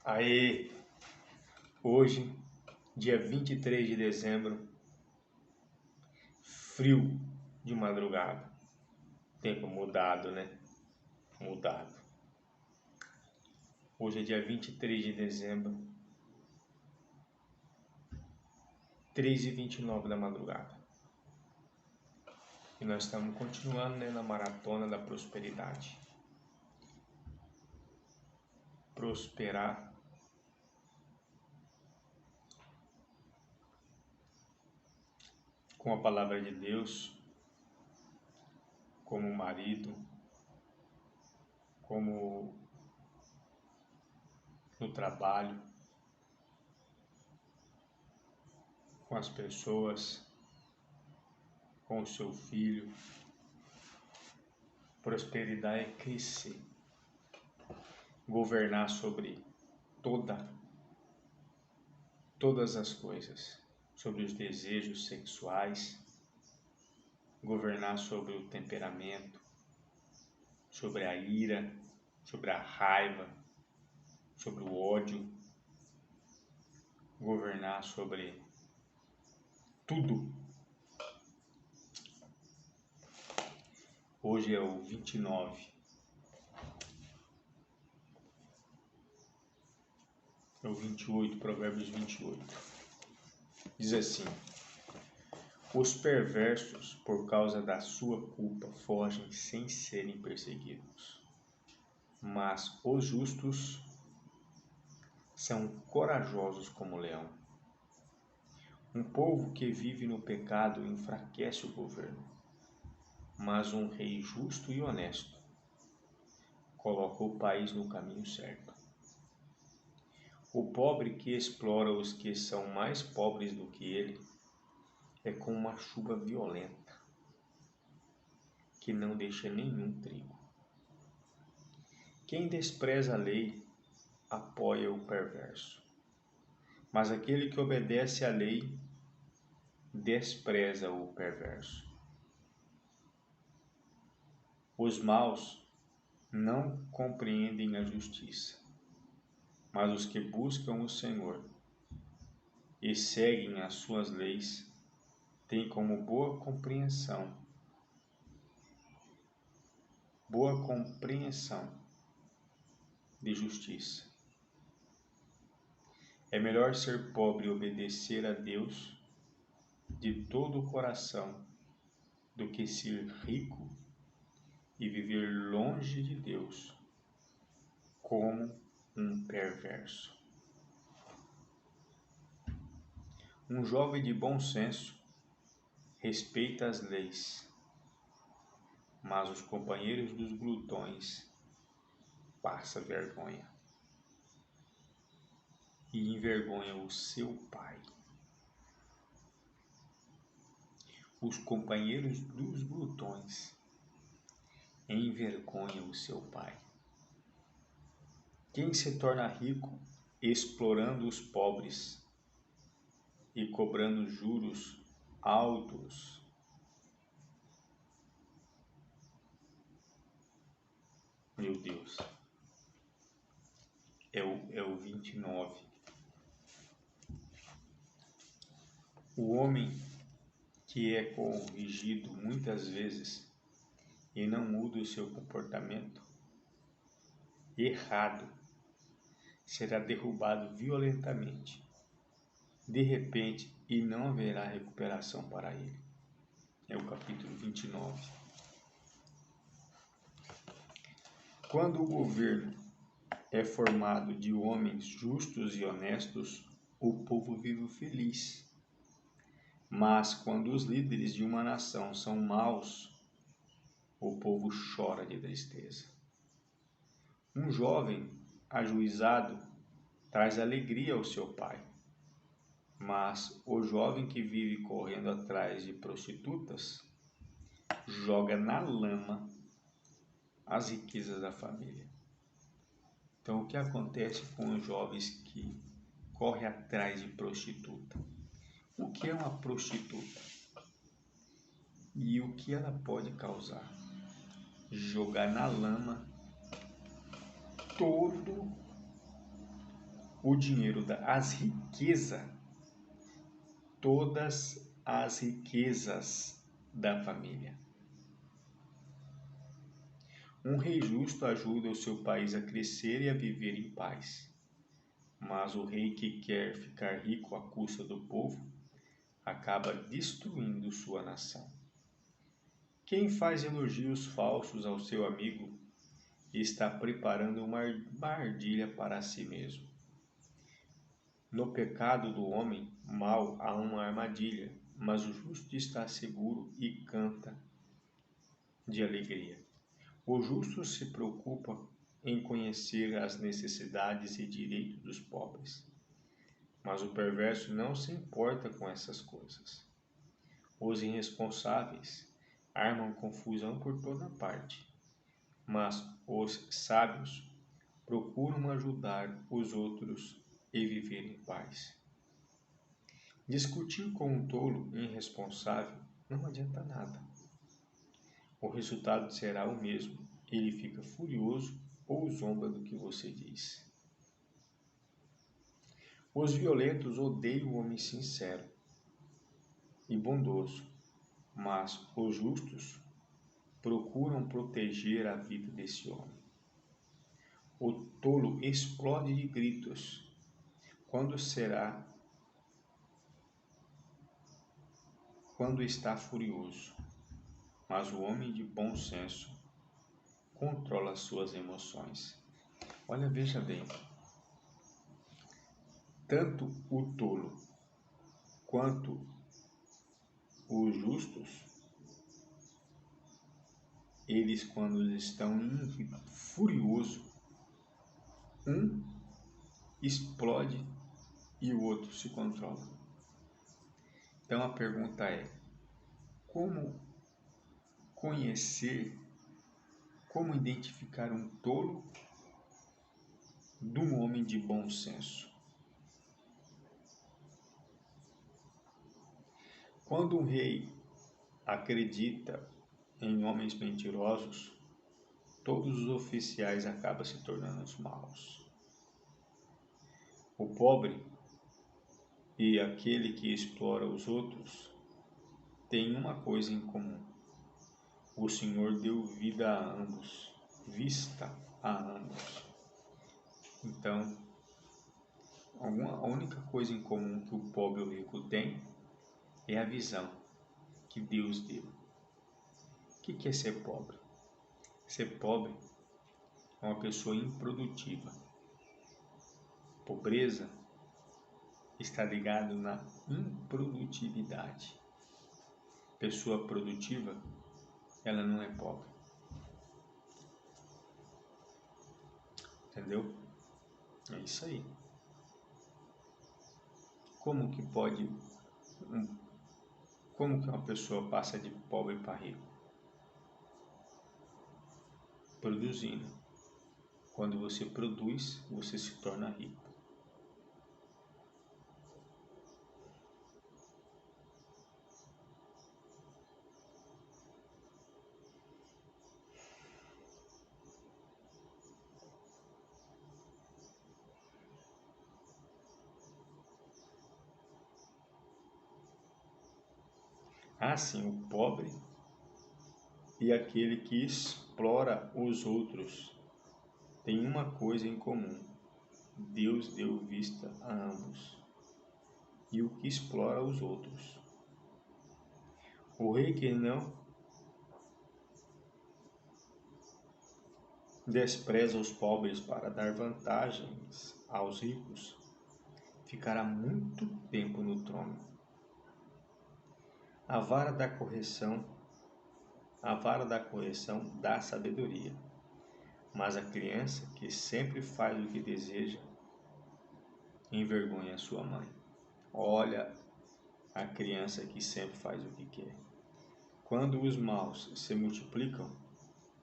Aí, hoje, dia 23 de dezembro, frio de madrugada. Tempo mudado, né? Mudado. Hoje é dia 23 de dezembro, 3h29 da madrugada. E nós estamos continuando, né, na maratona da prosperidade. Prosperar com a palavra de Deus, como marido, como no trabalho, com as pessoas, com o seu filho. Prosperidade é crescer, governar sobre todas as coisas, sobre os desejos sexuais, governar sobre o temperamento, sobre a ira, sobre a raiva, sobre o ódio, governar sobre tudo. Hoje é o 29. É o 28, Provérbios 28. Diz assim: os perversos, por causa da sua culpa, fogem sem serem perseguidos. Mas os justos são corajosos como o leão. Um povo que vive no pecado enfraquece o governo, mas um rei justo e honesto coloca o país no caminho certo. O pobre que explora os que são mais pobres do que ele é como uma chuva violenta que não deixa nenhum trigo. Quem despreza a lei apoia o perverso, mas aquele que obedece à lei despreza o perverso. Os maus não compreendem a justiça, mas os que buscam o Senhor e seguem as suas leis têm como boa compreensão de justiça. É melhor ser pobre e obedecer a Deus de todo o coração do que ser rico e viver longe de Deus como um perverso. Um jovem de bom senso respeita as leis, mas os companheiros dos glutões passam vergonha e envergonham o seu pai. Os companheiros dos glutões envergonham o seu pai. Quem se torna rico explorando os pobres e cobrando juros altos Meu Deus, é o 29. O homem que é corrigido muitas vezes e não muda o seu comportamento errado será derrubado violentamente, de repente, e não haverá recuperação para ele. É o capítulo 29. Quando o governo é formado de homens justos e honestos, o povo vive feliz. Mas quando os líderes de uma nação são maus, o povo chora de tristeza. Um jovem ajuizado traz alegria ao seu pai, mas o jovem que vive correndo atrás de prostitutas joga na lama as riquezas da família. Então, o que acontece com os jovens que correm atrás de prostituta? O que é uma prostituta? E o que ela pode causar? Jogar na lama todo o dinheiro as riquezas, todas as riquezas da família. Um rei justo ajuda o seu país a crescer e a viver em paz. Mas o rei que quer ficar rico à custa do povo acaba destruindo sua nação. Quem faz elogios falsos ao seu amigo está preparando uma armadilha para si mesmo. No pecado do homem mau há uma armadilha, mas o justo está seguro e canta de alegria. O justo se preocupa em conhecer as necessidades e direitos dos pobres, mas o perverso não se importa com essas coisas. Os irresponsáveis armam confusão por toda parte, mas os sábios procuram ajudar os outros e viver em paz. Discutir com um tolo e irresponsável não adianta nada. O resultado será o mesmo. Ele fica furioso ou zomba do que você diz. Os violentos odeiam o homem sincero e bondoso, mas os justos procuram proteger a vida desse homem. O tolo explode de gritos quando está furioso, mas o homem de bom senso controla suas emoções. Olha, veja bem, tanto o tolo quanto os justos, eles quando estão furiosos, um explode e o outro se controla. Então a pergunta é: como conhecer, como identificar um tolo de um homem de bom senso? Quando um rei acredita em homens mentirosos, todos os oficiais acabam se tornando os maus. O pobre e aquele que explora os outros têm uma coisa em comum: o Senhor deu vida a ambos, vista a ambos. Então, a única coisa em comum que o pobre e o rico têm é a visão que Deus deu. O que é ser pobre? Ser pobre é uma pessoa improdutiva. Pobreza está ligado na improdutividade. Pessoa produtiva, ela não é pobre. Entendeu? É isso aí. Como que uma pessoa passa de pobre para rico? Produzindo. Quando você produz, você se torna rico. Assim, o pobre e aquele que explora os outros têm uma coisa em comum: Deus deu vista a ambos. E o que explora os outros. O rei que não despreza os pobres para dar vantagens aos ricos ficará muito tempo no trono. A vara da correção dá sabedoria, mas a criança que sempre faz o que deseja envergonha sua mãe. Olha a criança que sempre faz o que quer. Quando os maus se multiplicam,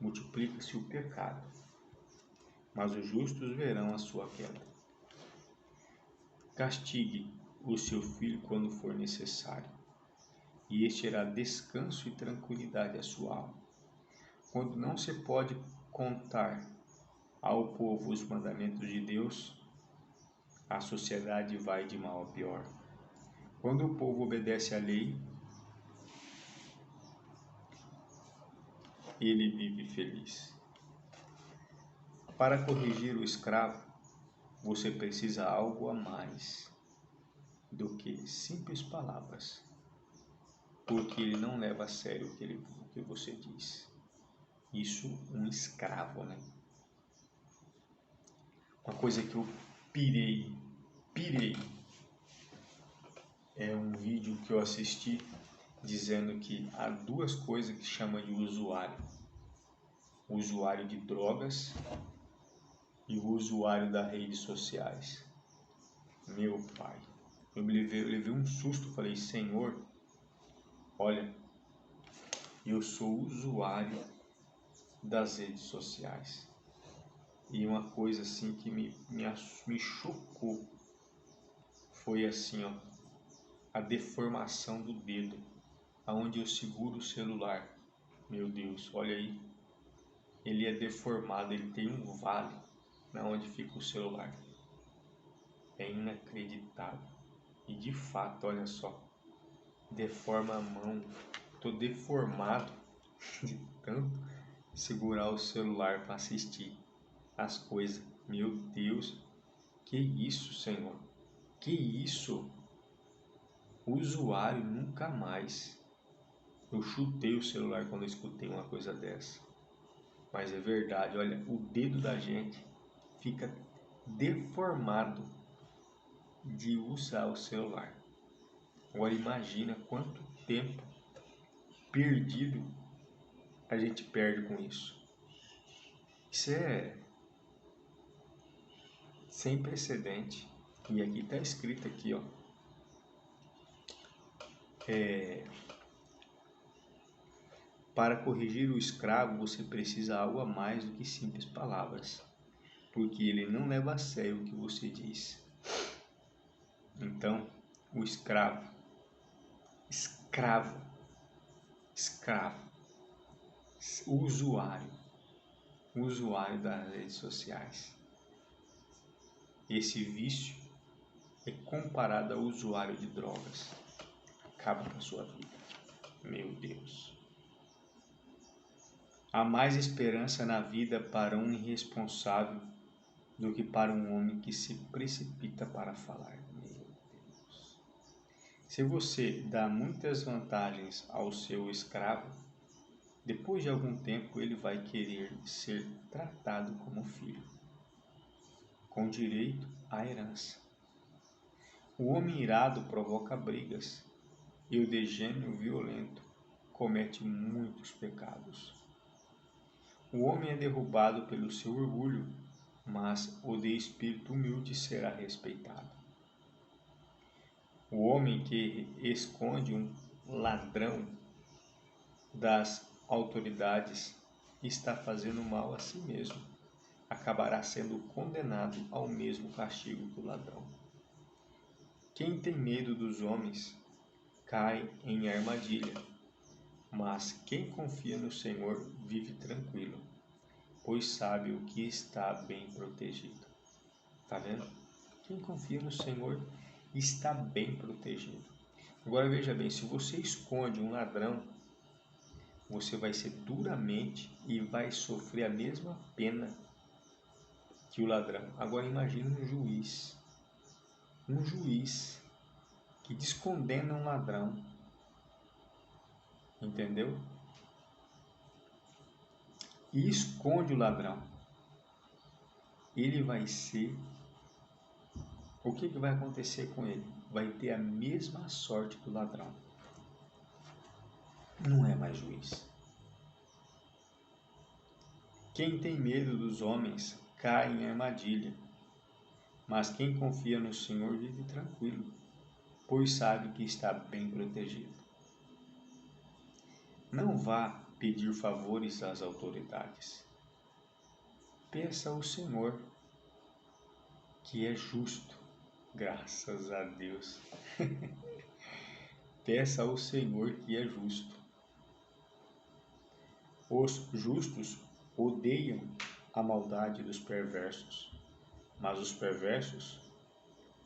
multiplica-se o pecado, mas os justos verão a sua queda. Castigue o seu filho quando for necessário, e este terá descanso e tranquilidade à sua alma. Quando não se pode contar ao povo os mandamentos de Deus, a sociedade vai de mal a pior. Quando o povo obedece à lei, ele vive feliz. Para corrigir o escravo, você precisa algo a mais do que simples palavras, porque ele não leva a sério o que você diz. Isso um escravo, né? Uma coisa que eu pirei, é um vídeo que eu assisti dizendo que há duas coisas que chama de usuário. O usuário de drogas e o usuário das redes sociais. Meu pai, eu levei um susto, falei, Senhor, olha, eu sou usuário das redes sociais. E uma coisa assim que me chocou foi assim, ó, a deformação do dedo, aonde eu seguro o celular. Meu Deus, olha aí, ele é deformado, ele tem um vale na onde fica o celular. É inacreditável. E de fato, olha só, deforma a mão. Tô deformado de tanto segurar o celular para assistir as coisas. Meu Deus, que isso, Senhor? Que isso? O usuário nunca mais. Eu chutei o celular quando eu escutei uma coisa dessa. Mas é verdade, olha, o dedo da gente fica deformado de usar o celular. Agora imagina quanto tempo perdido a gente perde com isso. Isso é sem precedente. E aqui está escrito aqui, ó. Para corrigir o escravo, você precisa algo a mais do que simples palavras, porque ele não leva a sério o que você diz. Então, o escravo, o usuário das redes sociais. Esse vício é comparado ao usuário de drogas. Acaba com a sua vida. Meu Deus. Há mais esperança na vida para um irresponsável do que para um homem que se precipita para falar. Meu Deus. Se você dá muitas vantagens ao seu escravo, depois de algum tempo ele vai querer ser tratado como filho, com direito à herança. O homem irado provoca brigas e o desgênio violento comete muitos pecados. O homem é derrubado pelo seu orgulho, mas o de espírito humilde será respeitado. O homem que esconde um ladrão das autoridades está fazendo mal a si mesmo. Acabará sendo condenado ao mesmo castigo que o ladrão. Quem tem medo dos homens cai em armadilha, mas quem confia no Senhor vive tranquilo, pois sabe o que está bem protegido. Tá vendo? Quem confia no Senhor está bem protegido. Agora veja bem, se você esconde um ladrão, você vai ser duramente e vai sofrer a mesma pena que o ladrão. Agora imagine um juiz que descondena um ladrão, entendeu? E esconde o ladrão. Ele vai ser... O que vai acontecer com ele? Vai ter a mesma sorte do ladrão. Não é mais juiz. Quem tem medo dos homens cai em armadilha, mas quem confia no Senhor vive tranquilo, pois sabe que está bem protegido. Não vá pedir favores às autoridades. Peça ao Senhor, que é justo. Graças a Deus. Peça ao Senhor, que é justo. Os justos odeiam a maldade dos perversos, mas os perversos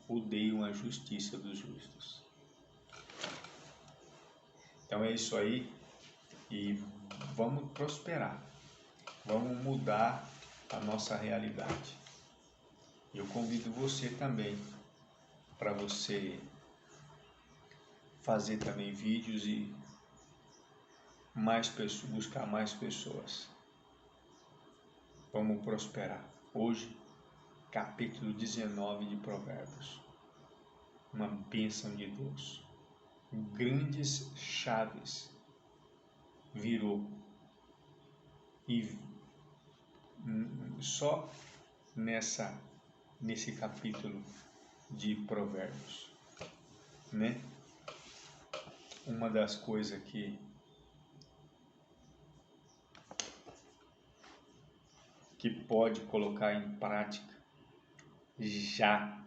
odeiam a justiça dos justos. Então é isso aí, e vamos prosperar, vamos mudar a nossa realidade. Eu convido você também para você fazer também vídeos e buscar mais pessoas. Vamos prosperar. Hoje, capítulo 19 de Provérbios. Uma bênção de Deus. Grandes chaves virou. E só nesse capítulo de Provérbios, né? Uma das coisas que pode colocar em prática já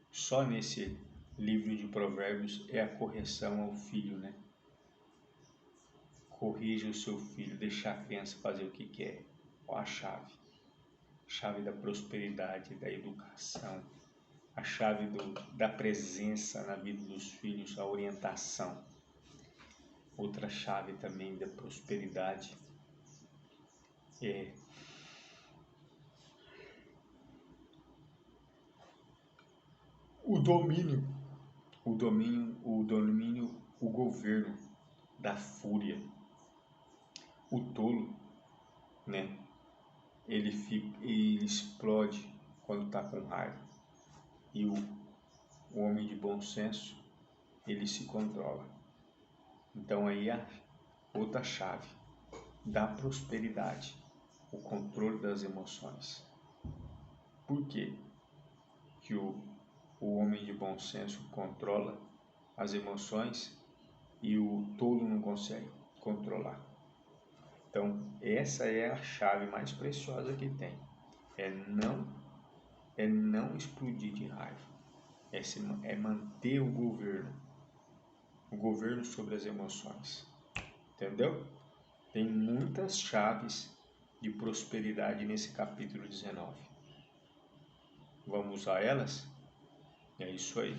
só nesse livro de Provérbios é a correção ao filho, né? Corrija o seu filho, deixar a criança fazer o que quer. Ó, a chave da prosperidade, da educação, a chave da presença na vida dos filhos, a orientação. Outra chave também da prosperidade é o governo da fúria. O tolo, né? Ele explode quando está com raiva. E o homem de bom senso, ele se controla. Então aí é outra chave da prosperidade, o controle das emoções. Por quê que o homem de bom senso controla as emoções e o tolo não consegue controlar? Então, essa é a chave mais preciosa que tem. É não explodir de raiva. É manter o governo sobre as emoções. Entendeu? Tem muitas chaves de prosperidade nesse capítulo 19. Vamos usar elas? É isso aí.